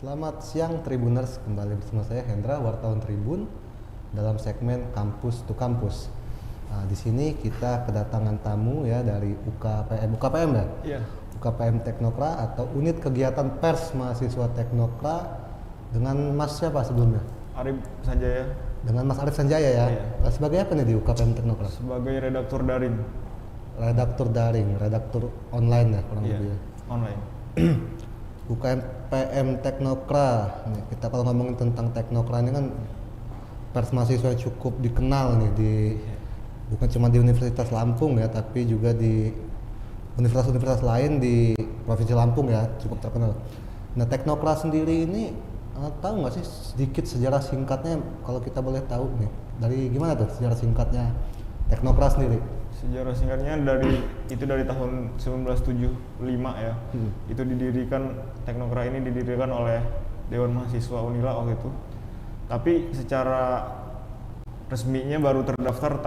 Selamat siang Tribuners, kembali bersama saya Hendra, wartawan Tribun dalam segmen Kampus to Kampus. Di sini kita kedatangan tamu ya dari UKPM ya? Iya. UKPM Teknokra atau Unit Kegiatan Pers Mahasiswa Teknokra dengan Mas siapa sebelumnya? Arif Sanjaya. Dengan Mas Arif Sanjaya ya? Iya. Sebagai apa nih di UKPM Teknokra? Sebagai redaktur daring. Redaktur daring, redaktur online ya kurang Iya, lebih ya? online. UKPM Teknokra. Nih, kita kalau ngomongin tentang Teknokra ini kan pers mahasiswa yang cukup dikenal nih di bukan cuma di Universitas Lampung ya, tapi juga di universitas-universitas lain di Provinsi Lampung ya, cukup terkenal. Nah, Teknokra sendiri ini tahu nggak sih sedikit sejarah singkatnya kalau kita boleh tahu nih. Dari gimana tuh sejarah singkatnya Teknokra sendiri? Sejarah singkatnya dari tahun 1975 ya. Itu Teknokra ini didirikan oleh Dewan Mahasiswa Unila waktu itu. Tapi secara resminya baru terdaftar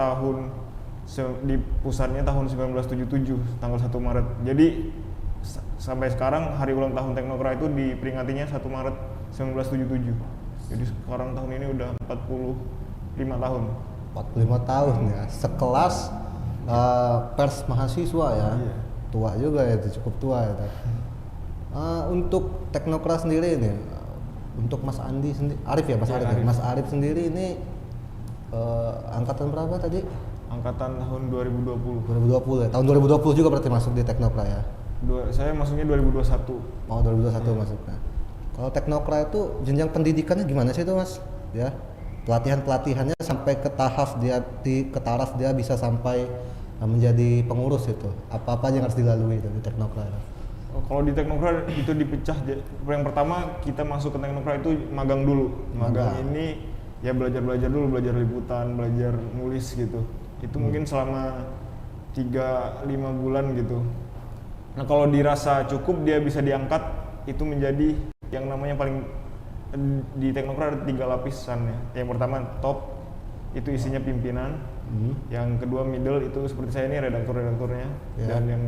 di pusatnya tahun 1977 tanggal 1 Maret. Jadi sampai sekarang hari ulang tahun Teknokra itu diperingatinya 1 Maret 1977. Jadi sekarang tahun ini udah 45 tahun. 45 tahun ya, sekelas pers mahasiswa ya. Iya. Tua juga ya, itu cukup tua ya. Untuk Teknokra sendiri ini, untuk Mas Andi sendiri, Arif ya, Mas Ya, Arif. Arif. Mas Arif sendiri ini angkatan berapa tadi? Angkatan tahun 2020. 2020 ya. Tahun 2020 juga berarti masuk di Teknokra ya. Saya masuknya 2021. Oh, 2021 masuknya. Kalau Teknokra itu jenjang pendidikannya gimana sih itu, Mas? Ya. Pelatihannya sampai ke taraf dia bisa sampai menjadi pengurus itu. Apa-apa yang harus dilalui itu di Teknokra itu? Kalau di Teknokra itu dipecah. Yang pertama kita masuk ke Teknokra itu magang dulu. Magang ini ya belajar dulu, belajar liputan, belajar nulis gitu. Itu mungkin selama 3-5 bulan gitu. Nah, kalau dirasa cukup dia bisa diangkat itu menjadi yang namanya di Teknokra ada 3 lapisan ya. Yang pertama top itu isinya pimpinan. Yang kedua middle itu seperti saya ini redakturnya. Yeah. Dan yang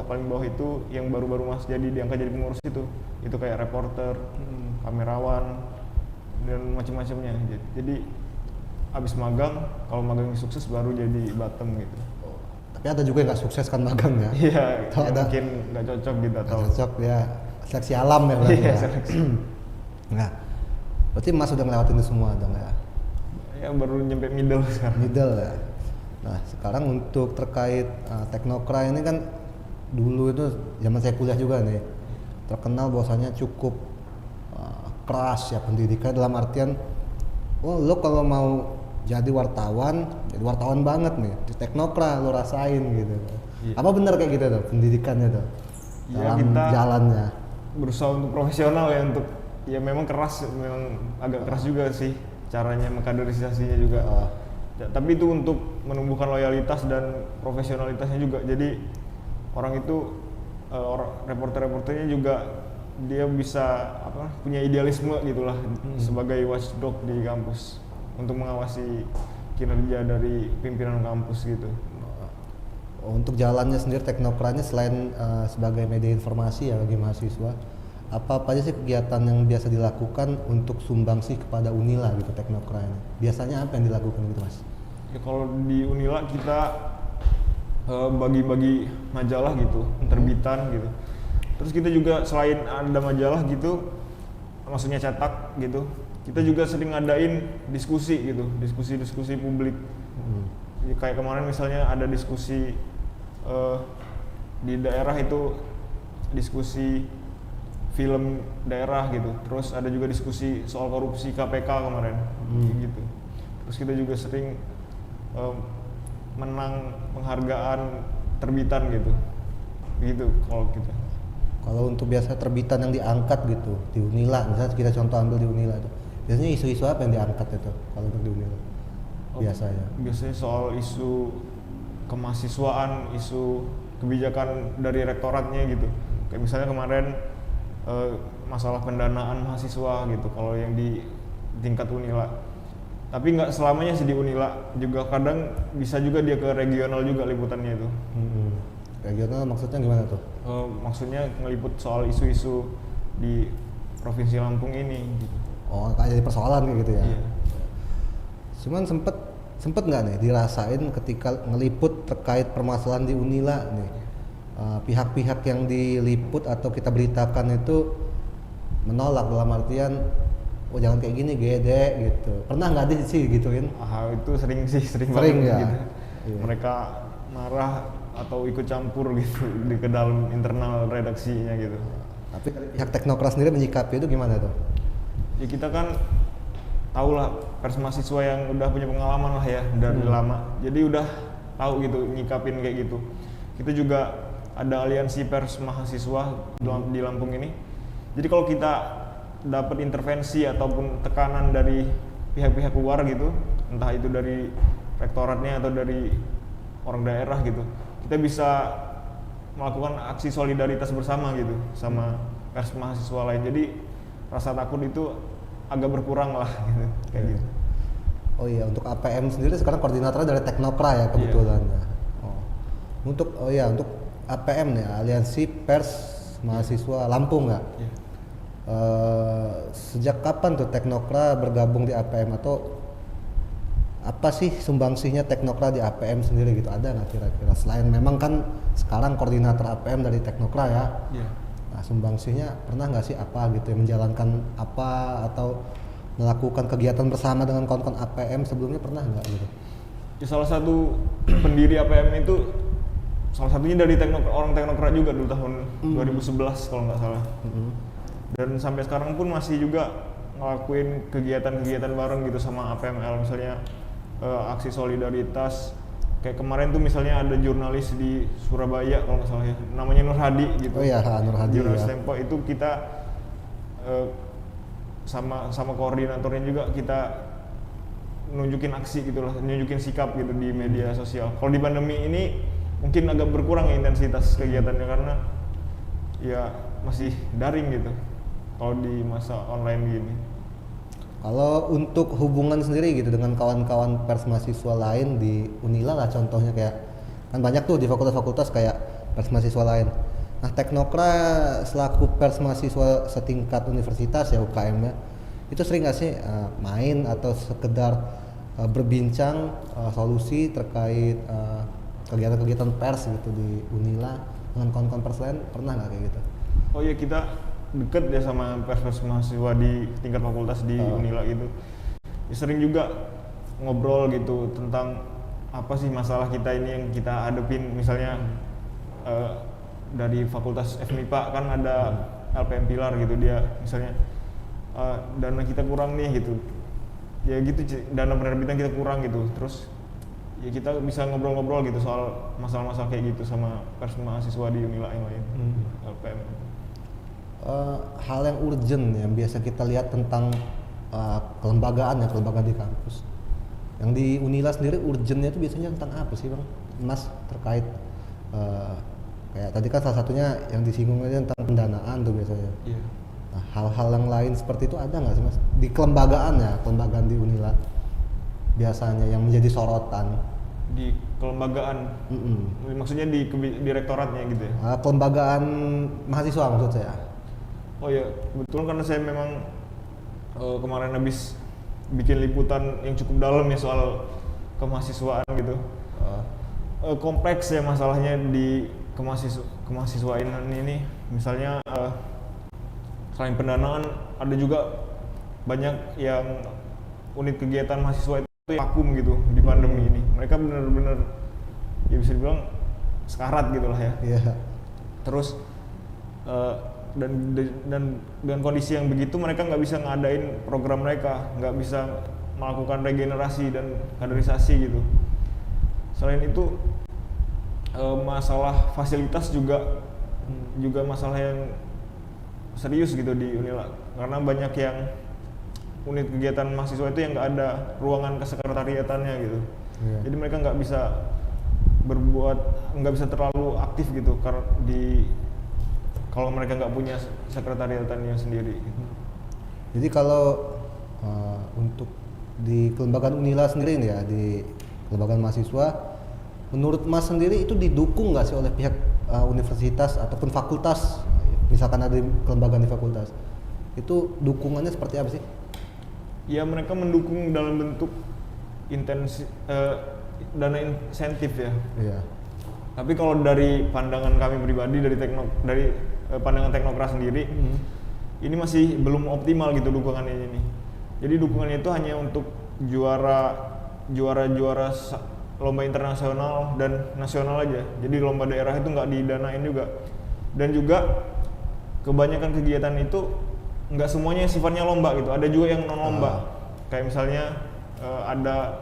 paling bawah itu yang baru-baru diangkat jadi pengurus itu kayak reporter, kamerawan dan macam-macamnya. Jadi abis magang, kalau magangnya sukses baru jadi bottom gitu. Tapi ada juga yang nggak sukses kan magang ya? Iya, ada mungkin nggak cocok gitu atau cocok ya, seleksi alam ya berarti Iya, ya. seleksi. Nah, berarti Mas udah ngelewatin itu semua dong ya? Ya baru nyampe middle sekarang. Middle ya. Nah, sekarang untuk terkait Teknokra ini kan dulu itu zaman saya kuliah juga nih terkenal bahwasanya cukup keras ya pendidikan, dalam artian lo kalau mau jadi wartawan banget nih di Teknokra lo rasain gitu. Iya. Apa benar kayak gitu tuh pendidikannya tuh? Iya, Dalam kita jalannya. berusaha untuk profesional ya, ya memang keras, memang agak keras juga sih caranya, mengkaderisasinya juga. Tapi itu untuk menumbuhkan loyalitas dan profesionalitasnya juga. Jadi orang itu reporter-reporternya juga dia bisa punya idealisme gitulah sebagai watchdog di kampus untuk mengawasi kinerja dari pimpinan kampus gitu. Untuk jalannya sendiri Teknokranya selain sebagai media informasi ya bagi mahasiswa, apa aja sih kegiatan yang biasa dilakukan untuk sumbangsi kepada Unila gitu Teknokra ini? Biasanya apa yang dilakukan gitu, Mas? Ya, kalau di Unila kita bagi-bagi majalah gitu, terbitan gitu. Terus kita juga selain ada majalah gitu, maksudnya cetak gitu, kita juga sering ngadain diskusi gitu, diskusi publik. Ya, kayak kemarin misalnya ada diskusi di daerah itu, diskusi film daerah gitu. Terus ada juga diskusi soal korupsi KPK kemarin, gitu. Terus kita juga sering menang penghargaan terbitan gitu kalau kita. Kalau untuk biasa terbitan yang diangkat gitu di Unila, misalnya kita contoh ambil di Unila tuh, biasanya isu-isu apa yang diangkat itu kalau untuk di Unila? Biasanya soal isu kemahasiswaan, isu kebijakan dari rektoratnya gitu. Kayak misalnya kemarin masalah pendanaan mahasiswa gitu kalau yang di tingkat Unila. Tapi nggak selamanya sih di Unila, juga kadang bisa juga dia ke regional juga liputannya itu. Regional maksudnya gimana tuh? Maksudnya ngeliput soal isu-isu di provinsi Lampung ini gitu. Oh, kayak jadi persoalan kayak gitu ya. Iya. Cuman sempet nggak nih dirasain ketika ngeliput terkait permasalahan di Unila nih, pihak-pihak yang diliput atau kita beritakan itu menolak dalam artian, oh jangan kayak gini gede gitu. Pernah nggak sih gituin? Itu sering Sering banget ya? gitu. Iya. Mereka marah atau ikut campur gitu di ke dalam internal redaksinya gitu. Tapi pihak teknokrat sendiri menyikapi itu gimana tuh? Ya kita kan tahu lah pers mahasiswa yang udah punya pengalaman lah ya dari lama, jadi udah tahu gitu nyikapin kayak gitu. Kita juga ada aliansi pers mahasiswa di Lampung ini, jadi kalau kita dapat intervensi ataupun tekanan dari pihak-pihak luar gitu, entah itu dari rektoratnya atau dari orang daerah gitu, kita bisa melakukan aksi solidaritas bersama gitu sama pers mahasiswa lain. Jadi rasa takut itu agak berkurang lah gitu, kayak gitu. Oh iya, untuk APM sendiri sekarang koordinatornya dari Teknokra ya kebetulan. Oh. Untuk APM nih, Aliansi Pers Mahasiswa Lampung nggak? Iya. Sejak kapan tuh Teknokra bergabung di APM, atau apa sih sumbangsihnya Teknokra di APM sendiri gitu? Ada nggak kira-kira, selain memang kan sekarang koordinator APM dari Teknokra ya? Iya. Nah, sumbangsihnya pernah nggak sih apa gitu, menjalankan apa atau melakukan kegiatan bersama dengan kawan-kawan APM sebelumnya, pernah nggak gitu? Ya, salah satu pendiri APM itu salah satunya dari orang Teknokrat juga dulu tahun 2011 kalau nggak salah. Dan sampai sekarang pun masih juga ngelakuin kegiatan-kegiatan bareng gitu sama APML, misalnya aksi solidaritas. Kayak kemarin tuh misalnya ada jurnalis di Surabaya kalau nggak salah ya, namanya Nur Hadi gitu. Oh iya, Nur Hadi jurnalis ya. Tempo itu kita sama koordinatornya juga kita nunjukin aksi gitu lah, nunjukin sikap gitu di media sosial. Kalau di pandemi ini mungkin agak berkurang ya intensitas kegiatannya karena ya masih daring gitu kalau di masa online gini. Kalau untuk hubungan sendiri gitu dengan kawan-kawan pers mahasiswa lain di Unila lah, contohnya kayak kan banyak tuh di fakultas-fakultas kayak pers mahasiswa lain. Nah, Teknokra selaku pers mahasiswa setingkat universitas ya, UKM-nya, itu sering nggak sih main atau sekedar berbincang solusi terkait kegiatan-kegiatan pers gitu di Unila dengan kawan-kawan pers lain, pernah nggak kayak gitu? Oh iya, kita deket ya sama pers mahasiswa di tingkat fakultas di Unila gitu. Ya, sering juga ngobrol gitu tentang apa sih masalah kita ini yang kita hadepin, misalnya dari fakultas FMIPA kan ada LPM Pilar gitu, dia misalnya dana kita kurang nih gitu. Ya gitu, dana penerbitan kita kurang gitu. Terus ya kita bisa ngobrol-ngobrol gitu soal masalah-masalah kayak gitu sama pers mahasiswa di Unila yang lain. LPM. Hal yang urgent yang biasa kita lihat tentang kelembagaan di kampus. Yang di Unila sendiri urgentnya itu biasanya tentang apa sih Bang Mas, terkait kayak tadi kan salah satunya yang disinggung aja tentang pendanaan tuh biasanya. Iya. Nah, hal-hal yang lain seperti itu ada nggak sih Mas di kelembagaan di Unila biasanya yang menjadi sorotan? Di kelembagaan, maksudnya di rektoratnya gitu ya? Kelembagaan mahasiswa maksud saya. Oh ya, kebetulan karena saya memang kemarin habis bikin liputan yang cukup dalam ya soal kemahasiswaan gitu. Kompleks ya masalahnya di kemahasiswaan ini. Misalnya selain pendanaan, ada juga banyak yang unit kegiatan mahasiswa itu vakum gitu di pandemi ini. Mereka benar-benar ya bisa dibilang sekarat gitu lah ya. Iya. Terus dan dengan kondisi yang begitu mereka nggak bisa ngadain program mereka, nggak bisa melakukan regenerasi dan kaderisasi gitu. Selain itu masalah fasilitas juga masalah yang serius gitu di Unila, karena banyak yang unit kegiatan mahasiswa itu yang nggak ada ruangan kesekretariatannya gitu. Yeah. Jadi mereka nggak bisa terlalu aktif gitu karena kalau mereka nggak punya sekretariatannya sendiri gitu. Jadi kalau untuk di kelembagaan Unila sendiri nih ya, di kelembagaan mahasiswa, menurut Mas sendiri itu didukung nggak sih oleh pihak universitas ataupun fakultas, misalkan ada kelembagaan di fakultas, itu dukungannya seperti apa sih? Ya mereka mendukung dalam bentuk dana insentif ya. Iya. Tapi kalau dari pandangan kami pribadi dari pandangan Teknokra sendiri, ini masih belum optimal gitu dukungannya ini. Jadi dukungannya itu hanya untuk juara lomba internasional dan nasional aja. Jadi lomba daerah itu nggak didanain juga. Dan juga kebanyakan kegiatan itu nggak semuanya sifatnya lomba gitu. Ada juga yang non lomba. Kayak misalnya ada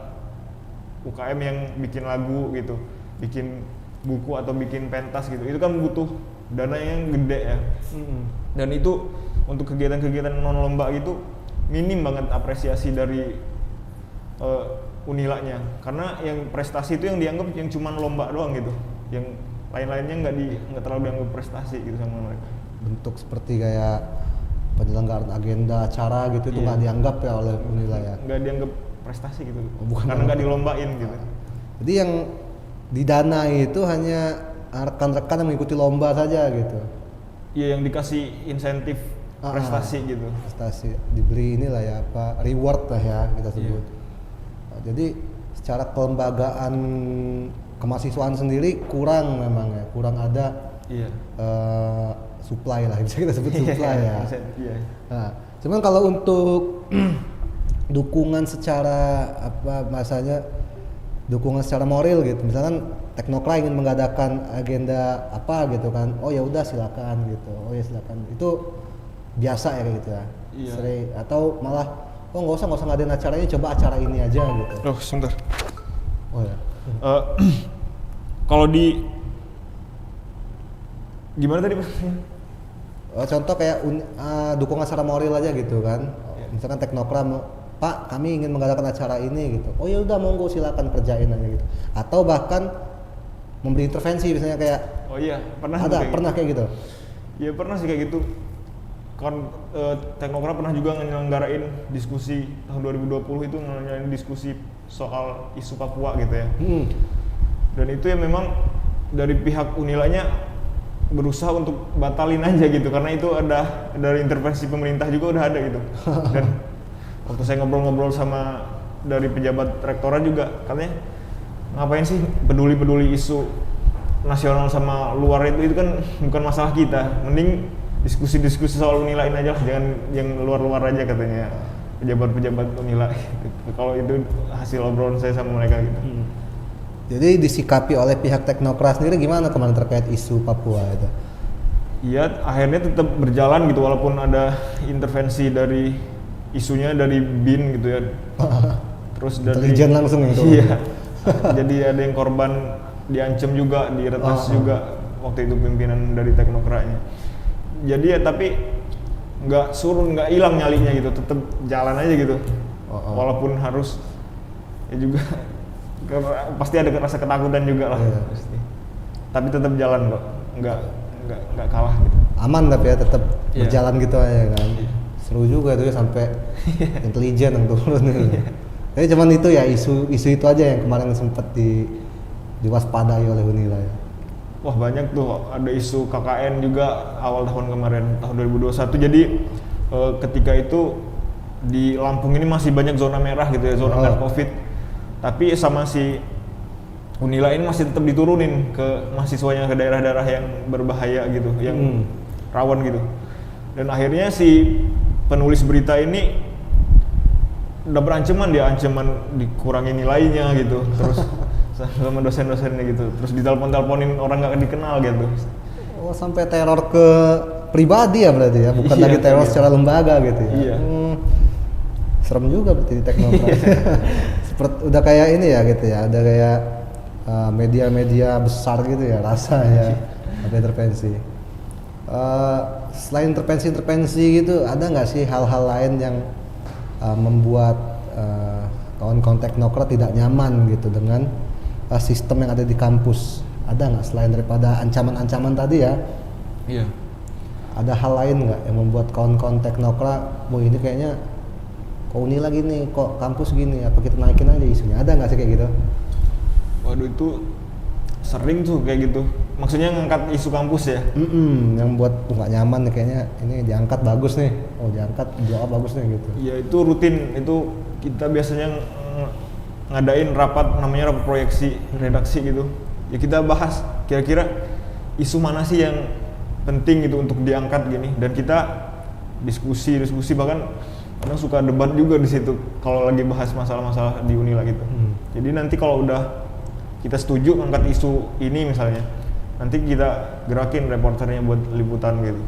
UKM yang bikin lagu gitu, bikin buku atau bikin pentas gitu. Itu kan butuh dana yang gede ya. Dan itu untuk kegiatan-kegiatan non lomba gitu minim banget apresiasi dari Unilanya, karena yang prestasi itu yang dianggap yang cuman lomba doang gitu, yang lain-lainnya nggak terlalu dianggap prestasi gitu sama mereka. Bentuk seperti kayak penyelenggaraan agenda acara gitu itu nggak dianggap ya oleh Unila ya? Nggak dianggap prestasi gitu, Bukan karena nggak dilombain gitu. Jadi yang didanai itu hanya rekan-rekan yang mengikuti lomba saja gitu? Iya, yang dikasih insentif prestasi gitu. Prestasi, diberi inilah ya apa, reward lah ya kita sebut. Jadi secara kelembagaan kemahasiswaan sendiri kurang memang ya, kurang ada supply lah, bisa kita sebut supply ya. Nah, cuman kalau untuk dukungan secara apa bahasanya, dukungan secara moral gitu, misalkan Teknokra ingin mengadakan agenda apa gitu kan, oh ya udah silakan gitu, oh ya silakan, itu biasa ya kayak gitu ya. Sering, atau malah oh nggak usah ngadain acara ini, coba acara ini aja gitu. Oh sebentar. Oh ya. Kalau di gimana tadi Mas? Contoh kayak dukungan secara moral aja gitu kan. Misalkan Teknokra, Pak kami ingin mengadakan acara ini gitu. Oh ya udah monggo silakan kerjain aja gitu. Atau bahkan memberi intervensi misalnya kayak. Oh iya, pernah kayak gitu. Iya pernah sih kayak gitu. Kan Teknokra pernah juga nyelenggarain diskusi tahun 2020 itu nyelenggarain diskusi soal isu Papua gitu ya. Dan itu ya memang dari pihak Unilanya berusaha untuk batalin aja gitu, karena itu ada dari intervensi pemerintah juga udah ada gitu. Dan waktu saya ngobrol-ngobrol sama dari pejabat rektorat juga katanya ngapain sih peduli isu nasional sama luar, itu kan bukan masalah kita, mending diskusi soal Unila ini aja lah, jangan yang luar-luar aja katanya pejabat-pejabat Unila. Kalau itu hasil obrolan saya sama mereka gitu. Jadi disikapi oleh pihak Teknokra sendiri gimana kemarin terkait isu Papua itu? Iya, akhirnya tetap berjalan gitu walaupun ada intervensi dari isunya dari BIN gitu ya. Terus dari intelijen langsung itu. Iya. Jadi ada yang korban diancam juga, diretas juga waktu itu pimpinan dari Teknokranya. Jadi ya tapi nggak hilang nyalinya gitu, tetap jalan aja gitu. Walaupun harus ya juga pasti ada rasa ketakutan juga lah. Pasti. Tapi tetap jalan kok, nggak kalah gitu. Aman tapi ya tetap berjalan gitu aja kan. Seru juga tuh ya sampai intelijen yang turun. Tapi cuman itu ya isu itu aja yang kemarin sempat diwaspadai oleh Unila ya. Wah banyak tuh, ada isu KKN juga awal tahun kemarin, tahun 2021. Jadi ketika itu di Lampung ini masih banyak zona merah gitu ya, zona merah COVID. Tapi sama si Unila ini masih tetap diturunin ke mahasiswanya ke daerah-daerah yang berbahaya gitu, yang rawan gitu. Dan akhirnya si penulis berita ini udah ancaman dikurangi nilainya gitu, terus sama dosen-dosennya gitu, terus ditelepon-teleponin orang nggak dikenal gitu. Oh sampai teror ke pribadi ya berarti ya, bukan lagi teror secara lembaga gitu ya. Iya. Serem juga berarti di Teknokra. Seperti udah kayak ini ya gitu ya, ada kayak media-media besar gitu ya rasanya ada intervensi. Selain intervensi gitu, ada nggak sih hal-hal lain yang membuat kawan-kawan Teknokra tidak nyaman gitu dengan sistem yang ada di kampus? Ada nggak selain daripada ancaman-ancaman tadi ya? Iya. Ada hal lain nggak yang membuat kawan-kawan Teknokra, ini kayaknya kok Unila gini, kok kampus gini, apa kita naikin aja isunya? Ada nggak sih kayak gitu? Waduh itu sering tuh kayak gitu. Maksudnya ngangkat isu kampus ya? Yang buat nggak nyaman nih kayaknya ini diangkat bagus nih. oh diangkat doa bagus nih gitu. Ya itu rutin, itu kita biasanya ngadain rapat namanya rapat proyeksi redaksi gitu. Ya kita bahas kira-kira isu mana sih yang penting gitu untuk diangkat gini, dan kita diskusi bahkan kadang suka debat juga di situ kalau lagi bahas masalah-masalah di Unila gitu. Jadi nanti kalau udah kita setuju angkat isu ini misalnya, nanti kita gerakin reporternya buat liputan gitu,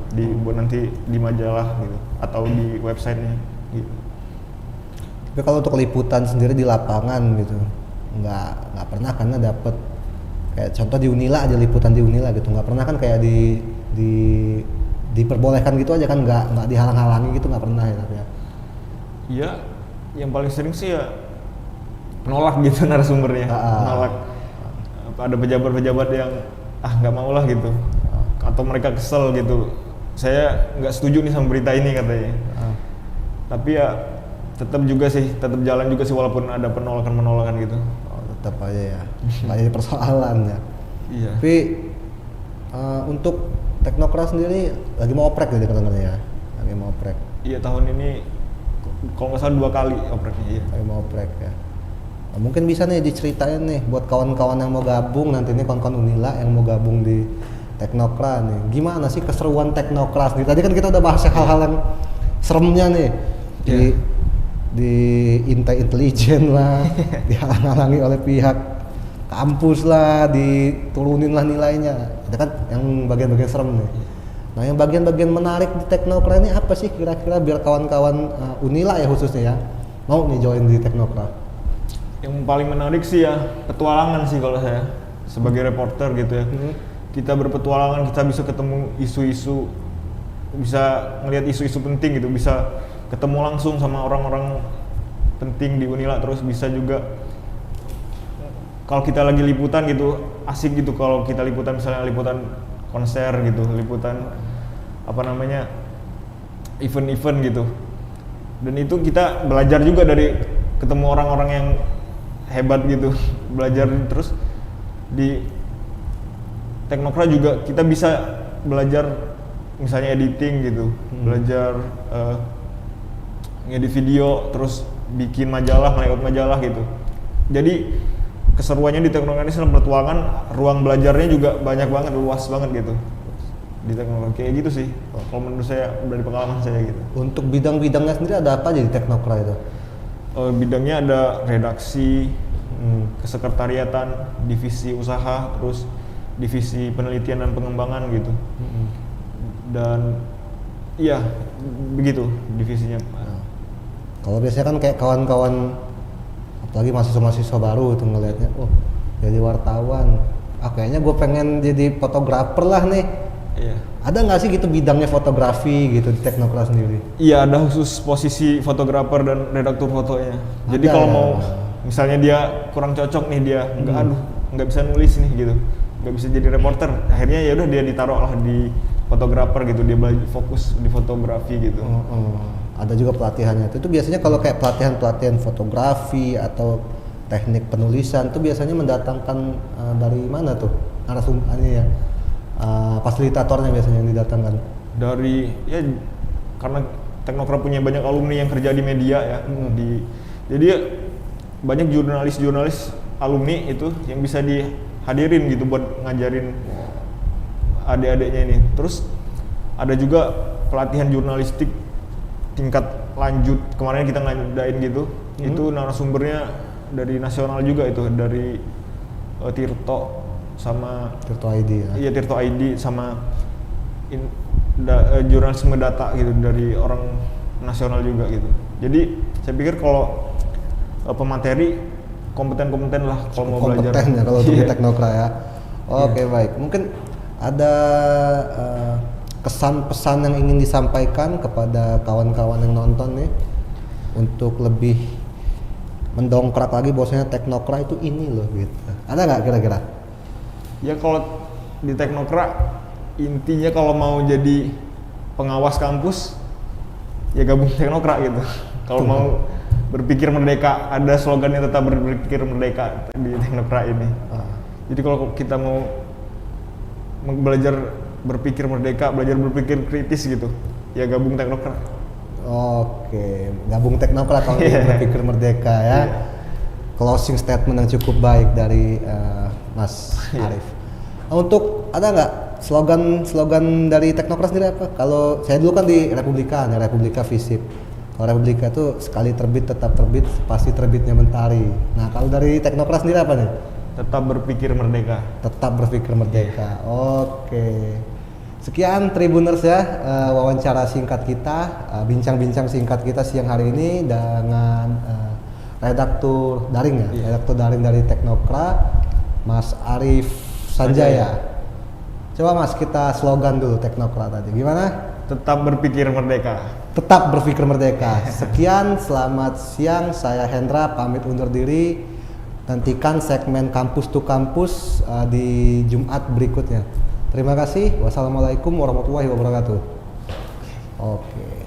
buat nanti di majalah gitu atau di websitenya gitu. Tapi kalau untuk liputan sendiri di lapangan gitu, nggak pernah karena dapet kayak contoh di Unila aja, liputan di Unila gitu, nggak pernah kan kayak diperbolehkan gitu aja kan, nggak dihalang-halangi gitu, nggak pernah ya tapi ya. Iya, yang paling sering sih ya nolak gitu narasumbernya, nolak. Ada pejabat-pejabat yang nggak mau lah gitu, atau mereka kesel gitu, saya nggak setuju nih sama berita ini katanya. Tapi ya tetap jalan juga sih walaupun ada penolakan gitu. Oh, tetap aja ya, nggak jadi persoalan ya. Iya. Tapi untuk Teknokra sendiri lagi mau oprek gitu katanya ya, lagi mau oprek. Iya, tahun ini kalau nggak salah 2 kali opreknya. Iya. Lagi mau oprek ya. Nah, mungkin bisa nih diceritain nih buat kawan-kawan yang mau gabung nanti nih, kawan-kawan Unila yang mau gabung di Teknokra nih, gimana sih keseruan Teknokra sendiri? Tadi kan kita udah bahas hal-hal yang seremnya nih, di intelijen lah, dihalang-halangi oleh pihak kampus lah, diturunin lah nilainya. Ada kan yang bagian-bagian serem nih. Nah, yang bagian-bagian menarik di Teknokra ini apa sih kira-kira biar kawan-kawan Unila ya khususnya ya mau nih join di Teknokra? Yang paling menarik sih ya petualangan sih kalau saya sebagai reporter gitu ya. Kita berpetualangan, kita bisa ketemu isu-isu, bisa ngelihat isu-isu penting gitu, bisa ketemu langsung sama orang-orang penting di Unila, terus bisa juga kalau kita lagi liputan gitu asik gitu, kalau kita liputan misalnya liputan konser gitu, liputan event-event gitu, dan itu kita belajar juga dari ketemu orang-orang yang hebat gitu, belajar. Terus di Teknokra juga kita bisa belajar misalnya editing gitu, belajar ngedit video, terus bikin majalah, layout majalah gitu. Jadi keseruannya di Teknokra ini selain petualangan, ruang belajarnya juga banyak banget, luas banget gitu di Teknokra. Kayak gitu sih kalau menurut saya dari pengalaman saya gitu. Untuk bidang-bidangnya sendiri ada apa aja di Teknokra itu? Bidangnya ada redaksi, kesekretariatan, divisi usaha, terus divisi penelitian dan pengembangan gitu. Dan iya begitu divisinya. Kalau biasanya kan kayak kawan-kawan apalagi mahasiswa-mahasiswa baru itu ngelihatnya, oh jadi wartawan, kayaknya gue pengen jadi fotografer lah nih. Iya. Ada nggak sih gitu bidangnya fotografi gitu di Teknokra sendiri? Iya, ada khusus posisi fotografer dan redaktur fotonya. Jadi kalau mau misalnya dia kurang cocok nih, dia nggak bisa nulis nih gitu, nggak bisa jadi reporter, akhirnya ya udah dia ditaruh lah di fotografer gitu, dia belajar fokus di fotografi gitu. Ada juga pelatihannya itu biasanya kalau kayak pelatihan fotografi atau teknik penulisan itu biasanya mendatangkan dari mana tuh narasumbernya ya, fasilitatornya biasanya yang didatangkan dari ya karena Teknokra punya banyak alumni yang kerja di media ya. Jadi banyak jurnalis alumni itu yang bisa dihadirin gitu buat ngajarin adik-adiknya ini. Terus ada juga pelatihan jurnalistik tingkat lanjut, kemarin kita ngadain gitu. Itu narasumbernya dari nasional juga, itu dari Tirto sama Tirto ID ya. Iya, Tirto ID sama jurnalisme data gitu, dari orang nasional juga gitu. Jadi saya pikir kalau pemateri kompeten lah kalau mau belajar. Kompeten ya kalau untuk di Teknokra ya. Oke, baik. Mungkin ada kesan-pesan yang ingin disampaikan kepada kawan-kawan yang nonton nih untuk lebih mendongkrak lagi bahwasanya Teknokra itu ini loh gitu. Ada nggak kira-kira? Ya kalau di Teknokra intinya kalau mau jadi pengawas kampus ya gabung Teknokra gitu. Kalau mau berpikir merdeka, ada slogannya tetap berpikir merdeka di Teknokra ini. Jadi kalau kita mau belajar berpikir merdeka, belajar berpikir kritis gitu, ya gabung Teknokra. Oke, gabung teknokrat kalau berpikir merdeka ya. Iya. Closing statement yang cukup baik dari Mas Arif. Untuk ada nggak slogan dari teknokrat sendiri apa? Kalau saya dulu kan di Republika, ya Republika Visip. Kalau Republika itu sekali terbit tetap terbit, pasti terbitnya mentari. Nah kalau dari teknokrat sendiri apa nih? Tetap berpikir merdeka. Tetap berpikir merdeka. Oke. Sekian Tribuners ya, wawancara singkat kita, bincang-bincang singkat kita siang hari ini dengan redaktur daring ya, redaktur daring dari Teknokrat, Mas Arif Sanjaya. Coba Mas, kita slogan dulu Teknokrat tadi. Gimana? Tetap berpikir merdeka. Tetap berpikir merdeka. Sekian, selamat siang. Saya Hendra, pamit undur diri. Nantikan segmen Kampus to Kampus di Jumat berikutnya. Terima kasih. Wassalamualaikum warahmatullahi wabarakatuh. Oke.